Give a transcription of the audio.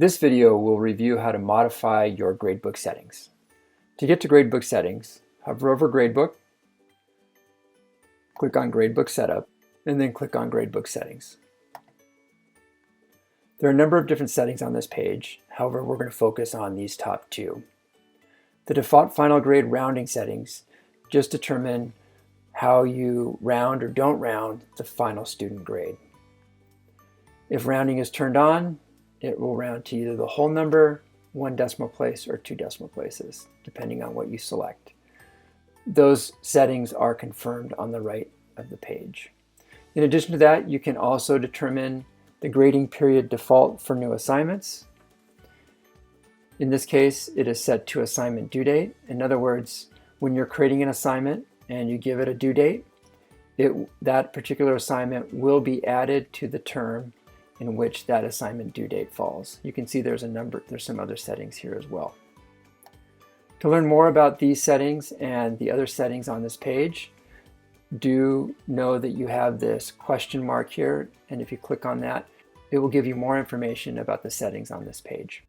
This video will review how to modify your Gradebook settings. To get to Gradebook settings, hover over Gradebook, click on Gradebook Setup, and then click on Gradebook Settings. There are a number of different settings on this page. However, we're going to focus on these top two. The default final grade rounding settings just determine how you round or don't round the final student grade. If rounding is turned on, it will round to either the whole number, 1 decimal place, or 2 decimal places, depending on what you select. Those settings are confirmed on the right of the page. In addition to that, you can also determine the grading period default for new assignments. In this case, it is set to assignment due date. In other words, when you're creating an assignment and you give it a due date, that particular assignment will be added to the term in which that assignment due date falls. You can see there's some other settings here as well. To learn more about these settings and the other settings on this page, do know that you have this question mark here, and if you click on that, it will give you more information about the settings on this page.